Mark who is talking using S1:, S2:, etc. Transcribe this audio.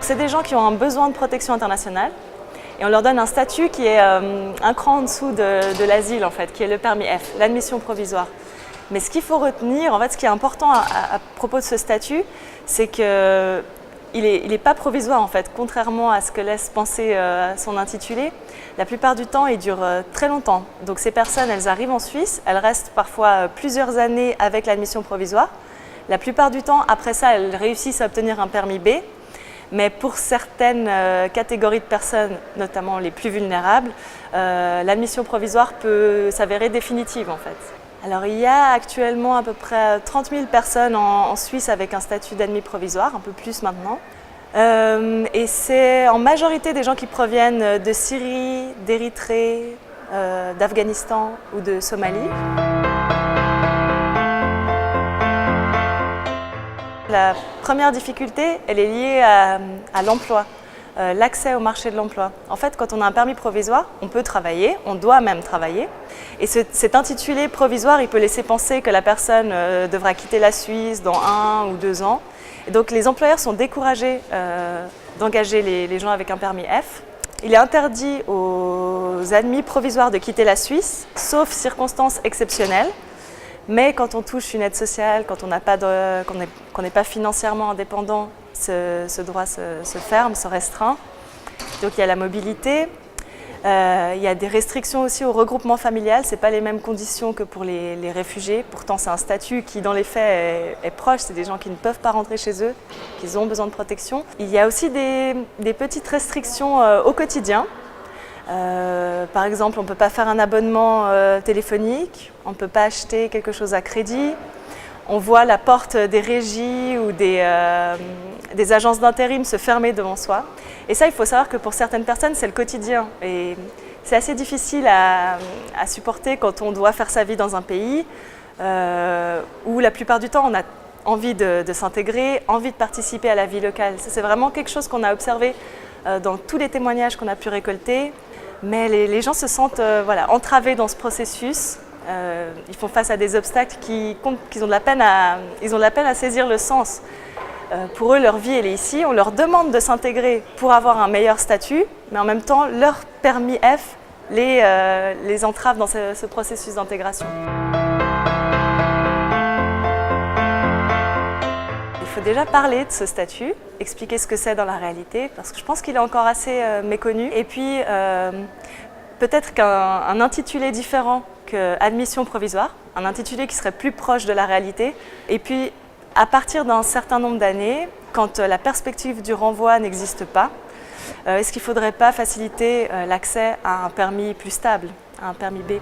S1: C'est des gens qui ont un besoin de protection internationale et on leur donne un statut qui est un cran en dessous de l'asile en fait, qui est le permis F, l'admission provisoire. Mais ce qu'il faut retenir, en fait, ce qui est important à propos de ce statut, c'est qu'il n'est pas provisoire en fait, contrairement à ce que laisse penser son intitulé. La plupart du temps, il dure très longtemps. Donc ces personnes, elles arrivent en Suisse, elles restent parfois plusieurs années avec l'admission provisoire. La plupart du temps, après ça, elles réussissent à obtenir un permis B. Mais pour certaines catégories de personnes, notamment les plus vulnérables, l'admission provisoire peut s'avérer définitive en fait. Alors il y a actuellement à peu près 30 000 personnes en Suisse avec un statut d'admis provisoire, un peu plus maintenant. Et c'est en majorité des gens qui proviennent de Syrie, d'Érythrée, d'Afghanistan ou de Somalie. La première difficulté, elle est liée à l'emploi, l'accès au marché de l'emploi. En fait, quand on a un permis provisoire, on peut travailler, on doit même travailler. Et cet intitulé provisoire, il peut laisser penser que la personne devra quitter la Suisse dans 1 ou 2 ans. Et donc les employeurs sont découragés d'engager les gens avec un permis F. Il est interdit aux admis provisoires de quitter la Suisse, sauf circonstances exceptionnelles. Mais quand on touche une aide sociale, quand on n'est pas financièrement indépendant, ce droit se ferme, se restreint. Donc il y a la mobilité, il y a des restrictions aussi au regroupement familial. Ce n'est pas les mêmes conditions que pour les réfugiés. Pourtant c'est un statut qui dans les faits est proche, c'est des gens qui ne peuvent pas rentrer chez eux, qui ont besoin de protection. Il y a aussi des petites restrictions au quotidien. Par exemple, on ne peut pas faire un abonnement téléphonique, on ne peut pas acheter quelque chose à crédit. On voit la porte des régies ou des agences d'intérim se fermer devant soi. Et ça, il faut savoir que pour certaines personnes, c'est le quotidien. Et c'est assez difficile à supporter quand on doit faire sa vie dans un pays où la plupart du temps, on a envie de s'intégrer, envie de participer à la vie locale. Ça, c'est vraiment quelque chose qu'on a observé dans tous les témoignages qu'on a pu récolter. Mais les gens se sentent entravés dans ce processus. Ils font face à des obstacles qu'ils ont de la peine à saisir le sens. Pour eux, leur vie, elle est ici. On leur demande de s'intégrer pour avoir un meilleur statut, mais en même temps, leur permis F les entrave dans ce processus d'intégration. Il faut déjà parler de ce statut, expliquer ce que c'est dans la réalité, parce que je pense qu'il est encore assez méconnu. Et puis, peut-être qu'un intitulé différent qu'admission provisoire, un intitulé qui serait plus proche de la réalité. Et puis, à partir d'un certain nombre d'années, quand la perspective du renvoi n'existe pas, est-ce qu'il ne faudrait pas faciliter l'accès à un permis plus stable, à un permis B ?